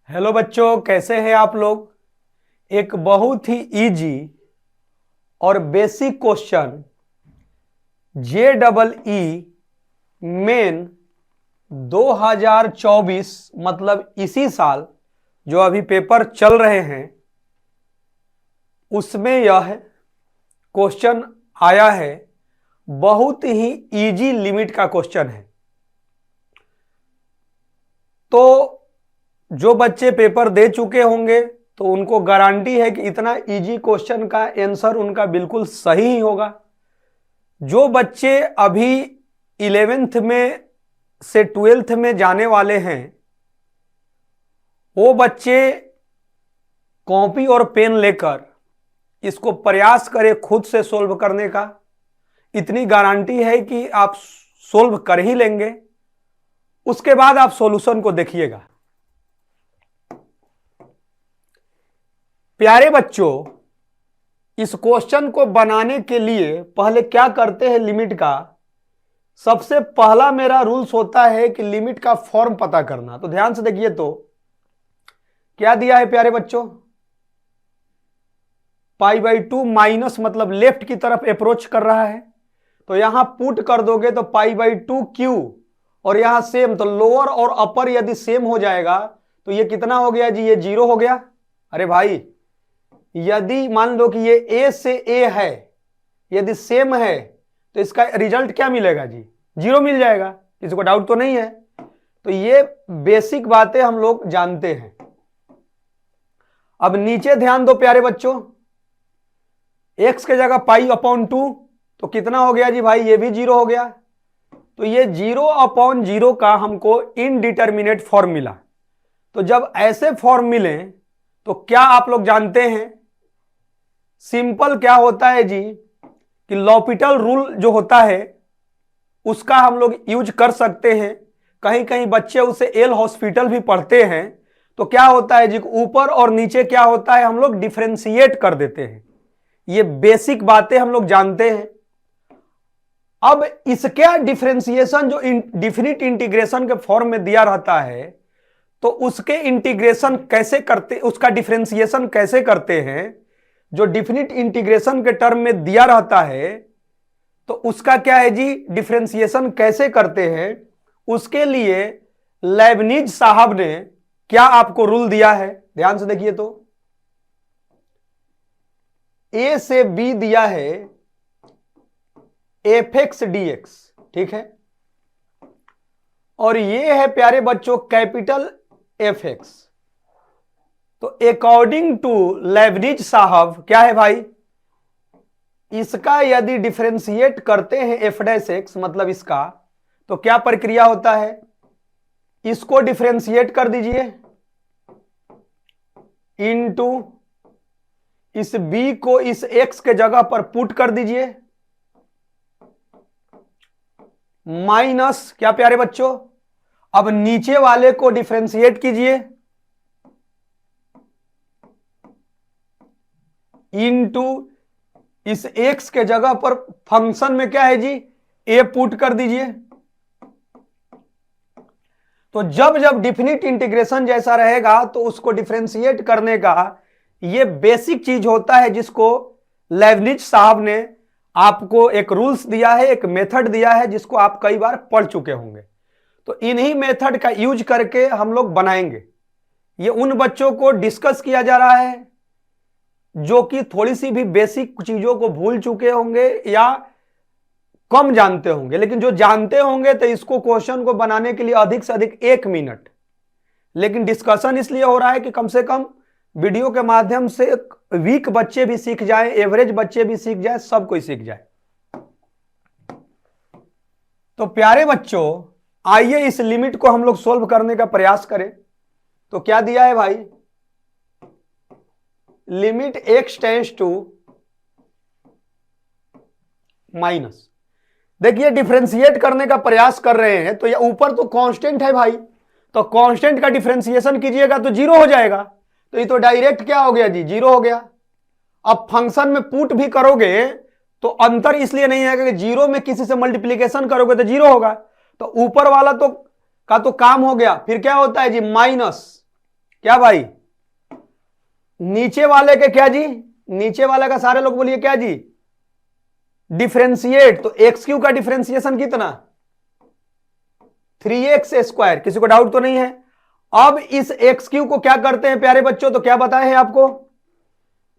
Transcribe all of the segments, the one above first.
Hello बच्चों, कैसे हैं आप लोग। एक बहुत ही इजी और बेसिक क्वेश्चन जे डबल ई मेन 2024 मतलब इसी साल जो अभी पेपर चल रहे हैं उसमें यह क्वेश्चन आया है। बहुत ही इजी लिमिट का क्वेश्चन है। तो जो बच्चे पेपर दे चुके होंगे तो उनको गारंटी है कि इतना इजी क्वेश्चन का आंसर उनका बिल्कुल सही ही होगा। जो बच्चे अभी 11th में से 12th में जाने वाले हैं वो बच्चे कॉपी और पेन लेकर इसको प्रयास करें खुद से सोल्व करने का। इतनी गारंटी है कि आप सोल्व कर ही लेंगे। उसके बाद आप सॉल्यूशन को देखिएगा। प्यारे बच्चों, इस क्वेश्चन को बनाने के लिए पहले क्या करते हैं, लिमिट का सबसे पहला मेरा रूल्स होता है कि लिमिट का फॉर्म पता करना। तो ध्यान से देखिए, तो क्या दिया है प्यारे बच्चों, π/2 माइनस मतलब लेफ्ट की तरफ अप्रोच कर रहा है तो यहां पुट कर दोगे तो π/2 क्यू, और यहां सेम तो लोअर और अपर यदि सेम हो जाएगा तो ये कितना हो गया जी, ये 0 हो गया। अरे भाई, यदि मान लो कि ये ए से ए है, यदि सेम है तो इसका रिजल्ट क्या मिलेगा जी, 0 मिल जाएगा। किसी को डाउट तो नहीं है। तो ये बेसिक बातें हम लोग जानते हैं। अब नीचे ध्यान दो प्यारे बच्चों, x के जगह π/2 तो कितना हो गया जी भाई, ये भी 0 हो गया। तो ये 0/0 का हमको इनडिटर्मिनेट फॉर्म मिला। तो जब ऐसे फॉर्म मिले तो क्या आप लोग जानते हैं, सिंपल क्या होता है जी कि लॉपिटल रूल जो होता है उसका हम लोग यूज कर सकते हैं। कहीं कहीं बच्चे उसे एल हॉस्पिटल भी पढ़ते हैं। तो क्या होता है जी, ऊपर और नीचे क्या होता है, हम लोग डिफरेंशिएट कर देते हैं। ये बेसिक बातें हम लोग जानते हैं। अब इसका डिफरेंशिएशन जो डिफिनिट इंटीग्रेशन के फॉर्म में दिया रहता है तो उसके इंटीग्रेशन कैसे करते, उसका डिफरेंशिएशन कैसे करते हैं, जो डिफिनिट इंटीग्रेशन के टर्म में दिया रहता है तो उसका क्या है जी, डिफरेंशिएशन कैसे करते हैं। उसके लिए लेबनिज साहब ने क्या आपको रूल दिया है, ध्यान से देखिए। तो ए से बी दिया है एफ डी एक्स, ठीक है, और ये है प्यारे बच्चों कैपिटल एफ एक्स। तो अकॉर्डिंग टू लेबनिज साहब क्या है भाई, इसका यदि डिफरेंशिएट करते हैं एफ डैश एक्स मतलब इसका, तो क्या प्रक्रिया होता है, इसको डिफरेंशिएट कर दीजिए इनटू इस बी को इस एक्स के जगह पर पुट कर दीजिए माइनस क्या प्यारे बच्चों, अब नीचे वाले को डिफरेंशिएट कीजिए इनटू इस एक्स के जगह पर फंक्शन में क्या है जी, ए पुट कर दीजिए। तो जब जब डिफिनिट इंटीग्रेशन जैसा रहेगा तो उसको डिफरेंशिएट करने का ये बेसिक चीज होता है जिसको लेबनिज साहब ने आपको एक रूल्स दिया है, एक मेथड दिया है जिसको आप कई बार पढ़ चुके होंगे। तो इन्हीं मेथड का यूज करके हम लोग बनाएंगे। ये उन बच्चों को डिस्कस किया जा रहा है जो कि थोड़ी सी भी बेसिक चीजों को भूल चुके होंगे या कम जानते होंगे, लेकिन जो जानते होंगे तो इसको क्वेश्चन को बनाने के लिए अधिक से अधिक 1 मिनट, लेकिन डिस्कशन इसलिए हो रहा है कि कम से कम वीडियो के माध्यम से वीक बच्चे भी सीख जाएं, एवरेज बच्चे भी सीख जाएं, सब कोई सीख जाए। तो प्यारे बच्चों, आइए इस लिमिट को हम लोग सोल्व करने का प्रयास करें। तो क्या दिया है भाई, limit x tends to minus. देखिए डिफरेंशिएट करने का प्रयास कर रहे हैं तो ये ऊपर तो कांस्टेंट है भाई, तो कांस्टेंट का डिफरेंशिएशन कीजिएगा तो 0 हो जाएगा। तो ये तो डायरेक्ट क्या हो गया जी, 0 हो गया। अब फंक्शन में पुट भी करोगे तो अंतर इसलिए नहीं है कि 0 में किसी से मल्टीप्लीकेशन करोगे तो 0 होगा। तो ऊपर वाला तो का तो काम हो गया, फिर क्या होता है जी, माइनस क्या भाई, नीचे वाले के क्या जी, नीचे वाले का सारे लोग बोलिए क्या जी, डिफरेंशिएट। तो एक्स क्यू का डिफरेंशिएशन कितना, 3x²। किसी को डाउट तो नहीं है। अब इस एक्स क्यू को क्या करते हैं प्यारे बच्चों, तो क्या बताए हैं आपको,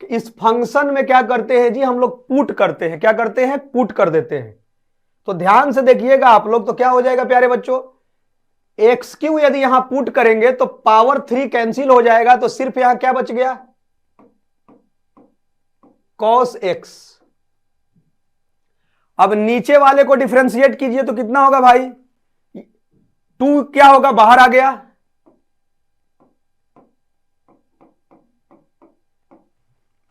इस फंक्शन में क्या करते हैं जी, हम लोग पुट करते हैं। क्या करते हैं, पुट कर देते हैं। तो ध्यान से देखिएगा आप लोग, तो क्या हो जाएगा प्यारे बच्चों, एक्स क्यू यदि यहां पुट करेंगे तो पावर 3 कैंसिल हो जाएगा, तो सिर्फ यहां क्या बच गया, cos x। अब नीचे वाले को डिफरेंशिएट कीजिए तो कितना होगा भाई, 2 क्या होगा, बाहर आ गया।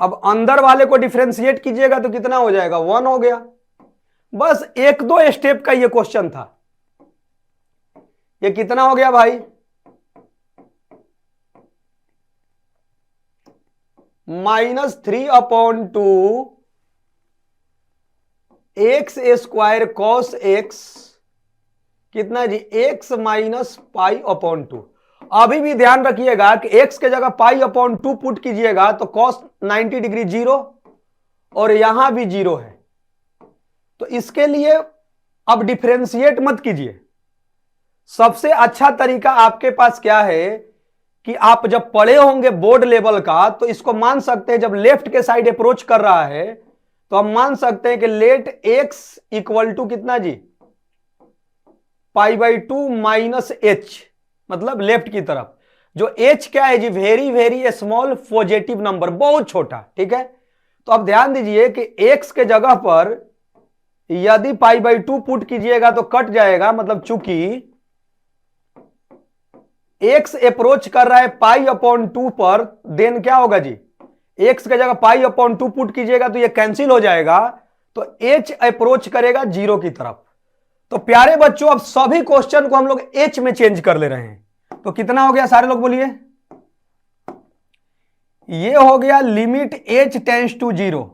अब अंदर वाले को डिफरेंशिएट कीजिएगा तो कितना हो जाएगा, 1 हो गया। बस 1-2 स्टेप का ये क्वेश्चन था। ये कितना हो गया भाई, -3/2 x² cos x, कितना जी, x - π/2। अभी भी ध्यान रखिएगा कि x के जगह π/2 पुट कीजिएगा तो cos 90 डिग्री 0 और यहां भी 0 है। तो इसके लिए अब डिफरेंशिएट मत कीजिए। सबसे अच्छा तरीका आपके पास क्या है कि आप जब पढ़े होंगे बोर्ड लेवल का, तो इसको मान सकते हैं, जब लेफ्ट के साइड अप्रोच कर रहा है तो हम मान सकते हैं कि लेट x इक्वल टू कितना जी, π/2 - h, मतलब लेफ्ट की तरफ। जो h क्या है जी, very very small positive number, बहुत छोटा, ठीक है। तो अब ध्यान दीजिए कि x के जगह पर यदि π/2 पुट कीजिएगा तो कट जाएगा, मतलब चूंकि x अप्रोच कर रहा है π/2 पर, देन क्या होगा जी, x के जगह π/2 पुट कीजिएगा तो ये कैंसिल हो जाएगा, तो h अप्रोच करेगा 0 की तरफ। तो प्यारे बच्चों अब सभी क्वेश्चन को हम लोग h में चेंज कर ले रहे हैं। तो कितना हो गया, सारे लोग बोलिए, ये हो गया लिमिट h टेंड्स टू 0।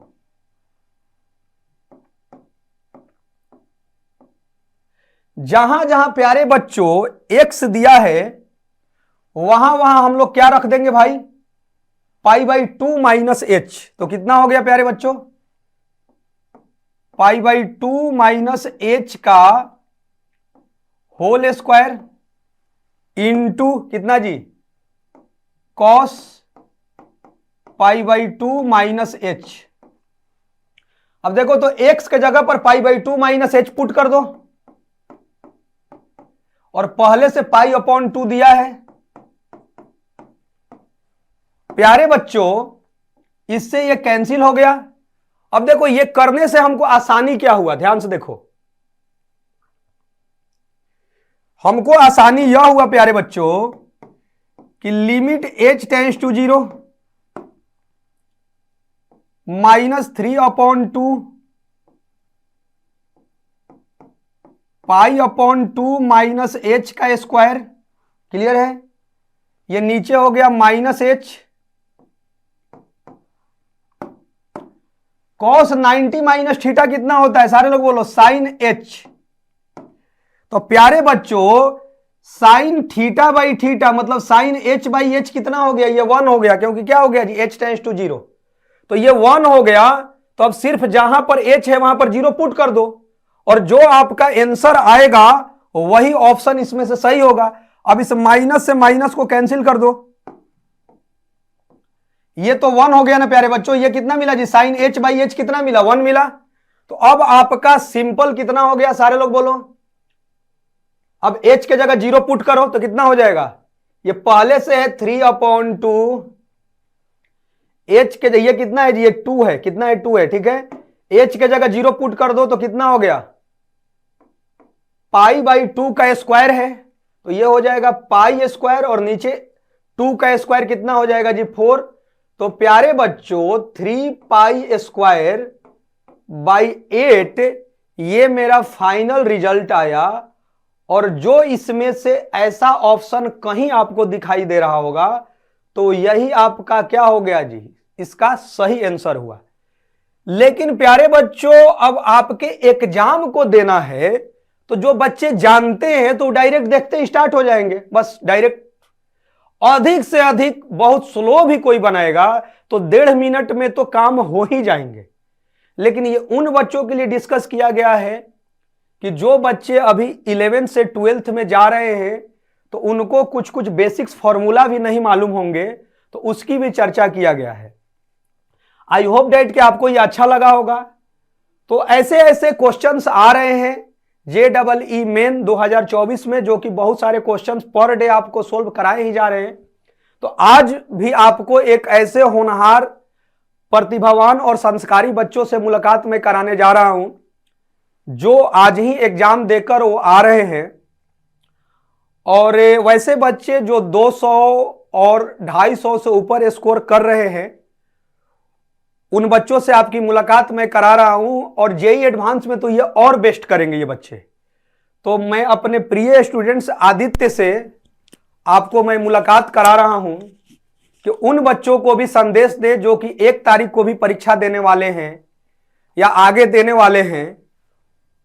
जहां जहां प्यारे बच्चों x दिया है वहां वहां हम लोग क्या रख देंगे भाई, π/2 - h। तो कितना हो गया प्यारे बच्चों, π/2 - h का होल स्क्वायर इंटू कितना जी, cos π/2 - h। अब देखो तो x के जगह पर π/2 - h पुट कर दो, और पहले से π/2 दिया है। प्यारे बच्चों इससे ये कैंसिल हो गया। अब देखो ये करने से हमको आसानी क्या हुआ, ध्यान से देखो, हमको आसानी यह हुआ प्यारे बच्चों कि limit h tends to 0 -3/2 π/2 - h का स्क्वायर, क्लियर है। ये नीचे हो गया -h, cos 90 - थीटा कितना होता है, सारे लोग बोलो, sin h। तो प्यारे बच्चों sin θ/θ मतलब sin h/h कितना हो गया, ये 1 हो गया, क्योंकि क्या हो गया जी, h टेंड्स टू 0। तो ये 1 हो गया। तो अब सिर्फ जहां पर h है वहां पर 0 पुट कर दो, और जो आपका आंसर आएगा वही ऑप्शन इसमें से सही होगा। अब इस माइनस से माइनस को कैंसिल कर दो, ये तो 1 हो गया ना प्यारे बच्चों। ये कितना मिला जी, sin h/h कितना मिला, 1 मिला। तो अब आपका सिंपल कितना हो गया, सारे लोग बोलो। अब h के जगह 0 पुट करो तो कितना हो जाएगा, ये पहले से है 3/2, h के ये कितना है जी, ये 2 है, कितना है, 2 है, ठीक है। h के जगह 0 पुट कर दो तो कितना हो गया, π/2 का स्क्वायर है, तो ये हो जाएगा π², और नीचे 2 का स्क्वायर कितना हो जाएगा जी, 4। तो प्यारे बच्चों 3π²/8 ये मेरा फाइनल रिजल्ट आया। और जो इसमें से ऐसा ऑप्शन कहीं आपको दिखाई दे रहा होगा तो यही आपका क्या हो गया जी, इसका सही आंसर हुआ। लेकिन प्यारे बच्चों अब आपके एग्जाम को देना है, तो जो बच्चे जानते हैं तो डायरेक्ट देखते स्टार्ट हो जाएंगे, बस डायरेक्ट। अधिक से अधिक बहुत स्लो भी कोई बनाएगा तो 1.5 मिनट में तो काम हो ही जाएंगे। लेकिन ये उन बच्चों के लिए डिस्कस किया गया है कि जो बच्चे अभी 11th से 12th में जा रहे हैं तो उनको कुछ कुछ बेसिक्स फॉर्मूला भी नहीं मालूम होंगे, तो उसकी भी चर्चा किया गया है। आई होप डेट कि आपको ये अच्छा लगा होगा। तो ऐसे ऐसे क्वेश्चंस आ रहे हैं JEE मेन 2024 में, जो कि बहुत सारे क्वेश्चंस पर डे आपको सोल्व कराए ही जा रहे हैं। तो आज भी आपको एक ऐसे होनहार, प्रतिभावान और संस्कारी बच्चों से मुलाकात में कराने जा रहा हूं जो आज ही एग्जाम देकर वो आ रहे हैं। और वैसे बच्चे जो 200 और 250 से ऊपर स्कोर कर रहे हैं, उन बच्चों से आपकी मुलाकात मैं करा रहा हूं। और JEE एडवांस में तो ये और बेस्ट करेंगे ये बच्चे। तो मैं अपने प्रिय स्टूडेंट्स आदित्य से आपको मैं मुलाकात करा रहा हूं कि उन बच्चों को भी संदेश दे जो कि 1 तारीख को भी परीक्षा देने वाले हैं या आगे देने वाले हैं,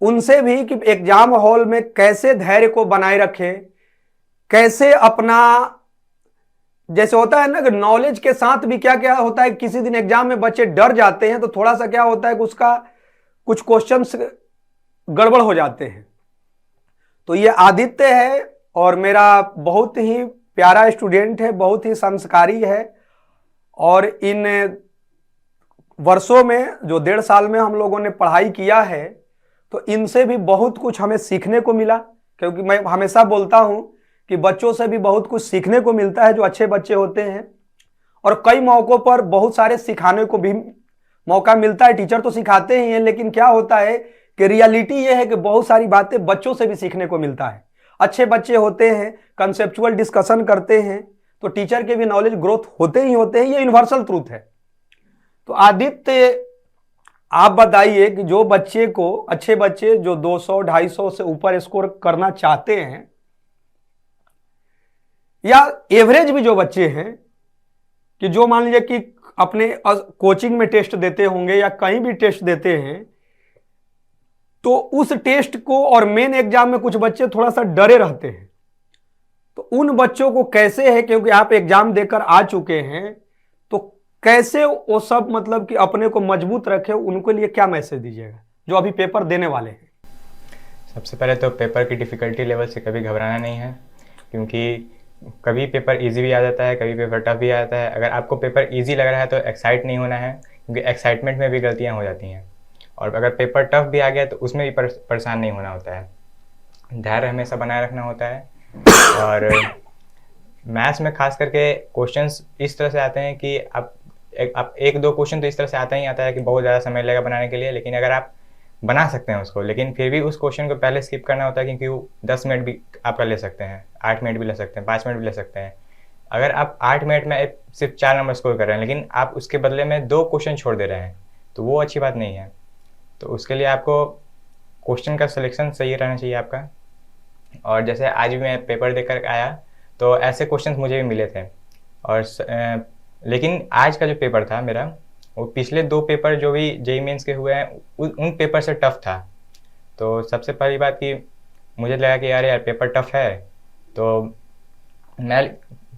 उनसे भी कि एग्जाम हॉल में कैसे धैर्य को बनाए रखें, कैसे अपना, जैसे होता है ना कि नॉलेज के साथ भी क्या क्या होता है, किसी दिन एग्जाम में बच्चे डर जाते हैं तो थोड़ा सा क्या होता है कि उसका कुछ क्वेश्चंस गड़बड़ हो जाते हैं। तो ये आदित्य है और मेरा बहुत ही प्यारा स्टूडेंट है, बहुत ही संस्कारी है। और इन वर्षों में जो 1.5 साल में हम लोगों ने पढ़ाई किया है तो इनसे भी बहुत कुछ हमें सीखने को मिला। क्योंकि मैं हमेशा बोलता हूं कि बच्चों से भी बहुत कुछ सीखने को मिलता है जो अच्छे बच्चे होते हैं। और कई मौकों पर बहुत सारे सिखाने को भी मौका मिलता है। टीचर तो सिखाते ही हैं, लेकिन क्या होता है कि रियलिटी ये है कि बहुत सारी बातें बच्चों से भी सीखने को मिलता है। अच्छे बच्चे होते हैं, कंसेप्चुअल डिस्कशन करते हैं, तो टीचर के भी नॉलेज ग्रोथ होते ही होते हैं। ये यूनिवर्सल ट्रूथ है। तो आदित्य, आप बताइए कि जो बच्चे को, अच्छे बच्चे जो 200 250 से ऊपर स्कोर करना चाहते हैं, या एवरेज भी जो बच्चे हैं, कि जो मान लीजिए कि अपने कोचिंग में टेस्ट देते होंगे या कहीं भी टेस्ट देते हैं, तो उस टेस्ट को और मेन एग्जाम में कुछ बच्चे थोड़ा सा डरे रहते हैं, तो उन बच्चों को कैसे है, क्योंकि आप एग्जाम देकर आ चुके हैं, तो कैसे वो सब मतलब कि अपने को मजबूत रखे, उनके लिए क्या मैसेज दीजिएगा जो अभी पेपर देने वाले हैं? सबसे पहले तो पेपर की डिफ़िकल्टी लेवल से कभी घबराना नहीं है, क्योंकि कभी पेपर इजी भी आ जाता है, कभी पेपर टफ भी आ जाता है। अगर आपको पेपर इजी लग रहा है तो एक्साइट नहीं होना है, क्योंकि एक्साइटमेंट में भी गलतियां हो जाती हैं। और अगर पेपर टफ भी आ गया तो उसमें भी परेशान नहीं होना होता है, धैर्य हमेशा बनाए रखना होता है। और मैथ्स में खास करके क्वेश्चंस इस तरह से आते हैं कि आप एक दो क्वेश्चन तो इस तरह से आता ही आता है कि बहुत ज़्यादा समय लगेगा बनाने के लिए, लेकिन अगर आप बना सकते हैं उसको, लेकिन फिर भी उस क्वेश्चन को पहले स्किप करना होता है, क्योंकि वो 10 मिनट भी आपका ले सकते हैं, 8 मिनट भी ले सकते हैं, 5 मिनट भी ले सकते हैं। अगर आप 8 मिनट में सिर्फ 4 नंबर स्कोर कर रहे हैं, लेकिन आप उसके बदले में 2 क्वेश्चन छोड़ दे रहे हैं, तो वो अच्छी बात नहीं है। तो उसके लिए आपको क्वेश्चन का सिलेक्शन सही रहना चाहिए आपका। और जैसे आज भी मैं पेपर देकर आया तो ऐसे क्वेश्चन मुझे भी मिले थे, और लेकिन आज का जो पेपर था मेरा, वो पिछले 2 पेपर जो भी JEE मेंस के हुए हैं उन पेपर से टफ था। तो सबसे पहली बात कि मुझे लगा कि यार पेपर टफ है, तो मैं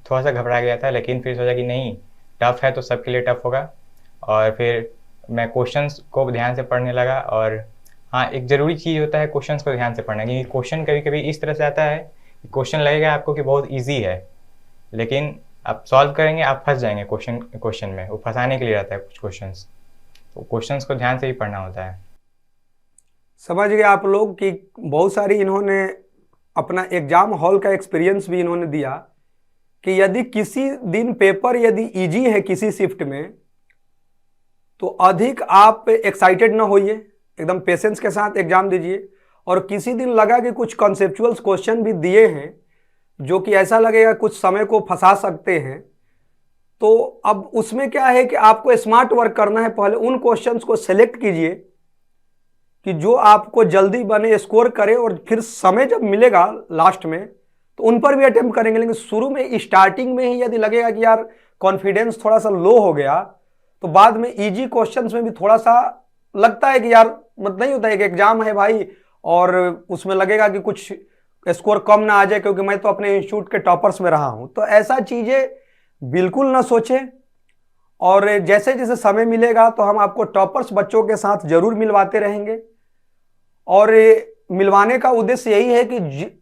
थोड़ा सा घबरा गया था, लेकिन फिर सोचा कि नहीं, टफ है तो सबके लिए टफ होगा। और फिर मैं क्वेश्चंस को ध्यान से पढ़ने लगा। और हाँ, एक ज़रूरी चीज़ होता है क्वेश्चंस को ध्यान से पढ़ना, क्योंकि क्वेश्चन कभी कभी इस तरह से आता है कि क्वेश्चन लगेगा आपको कि बहुत ईजी है, लेकिन आप सॉल्व करेंगे आप फंस जाएंगे क्वेश्चन में। वो फंसाने के लिए रहता है कुछ क्वेश्चंस, तो क्वेश्चंस को ध्यान से ही पढ़ना होता है। समझ गए आप लोग कि बहुत सारी इन्होंने अपना एग्जाम हॉल का एक्सपीरियंस भी इन्होंने दिया कि यदि किसी दिन पेपर यदि इजी है किसी शिफ्ट में, तो अधिक आप एक्साइटेड ना होइए, एकदम पेशेंस के साथ एग्जाम दीजिए। और किसी दिन लगा कि कुछ कॉन्सेप्चुअल क्वेश्चन भी दिए हैं जो कि ऐसा लगेगा कुछ समय को फंसा सकते हैं, तो अब उसमें क्या है कि आपको स्मार्ट वर्क करना है। पहले उन क्वेश्चंस को सेलेक्ट कीजिए कि जो आपको जल्दी बने, स्कोर करे, और फिर समय जब मिलेगा लास्ट में तो उन पर भी अटेम्प्ट करेंगे। लेकिन शुरू में स्टार्टिंग में ही यदि लगेगा कि यार कॉन्फिडेंस थोड़ा सा लो हो गया, तो बाद में इजी क्वेश्चंस में भी थोड़ा सा लगता है कि यार, मतलब नहीं होता है कि एग्जाम है भाई और उसमें लगेगा कि कुछ स्कोर कम ना आ जाए, क्योंकि मैं तो अपने इंस्टीट्यूट के टॉपर्स में रहा हूं। तो ऐसा चीजें बिल्कुल ना सोचें, और जैसे जैसे समय मिलेगा तो हम आपको टॉपर्स बच्चों के साथ जरूर मिलवाते रहेंगे। और मिलवाने का उद्देश्य यही है कि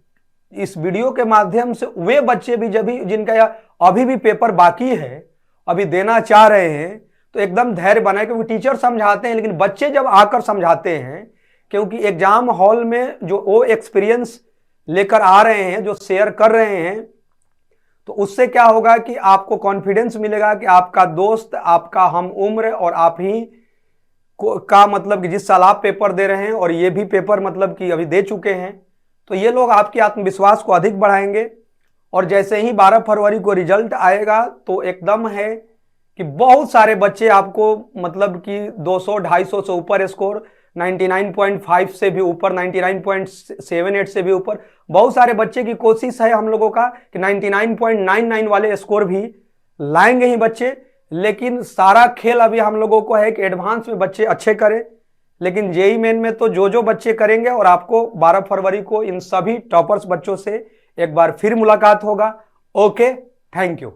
इस वीडियो के माध्यम से वे बच्चे भी जब भी जिनका अभी भी पेपर बाकी है, अभी देना चाह रहे हैं, तो एकदम धैर्य बनाए, क्योंकि टीचर समझाते हैं लेकिन बच्चे जब आकर समझाते हैं, क्योंकि एग्जाम हॉल में जो वो एक्सपीरियंस लेकर आ रहे हैं, जो शेयर कर रहे हैं, तो उससे क्या होगा कि आपको कॉन्फिडेंस मिलेगा कि आपका दोस्त, आपका हम उम्र और आप ही का मतलब कि जिस साल आप पेपर दे रहे हैं और ये भी पेपर मतलब कि अभी दे चुके हैं, तो ये लोग आपके आत्मविश्वास को अधिक बढ़ाएंगे। और जैसे ही 12 फरवरी को रिजल्ट आएगा तो एकदम है कि बहुत सारे बच्चे आपको मतलब कि 200 250 से ऊपर स्कोर, 99.5 से भी ऊपर, 99.78 से भी ऊपर, बहुत सारे बच्चे की कोशिश है हम लोगों का कि 99.99 वाले स्कोर भी लाएंगे ही बच्चे। लेकिन सारा खेल अभी हम लोगों को है कि एडवांस में बच्चे अच्छे करें, लेकिन जेई मेन में तो जो बच्चे करेंगे, और आपको 12 फरवरी को इन सभी टॉपर्स बच्चों से एक बार फिर मुलाकात होगा। Okay, thank you.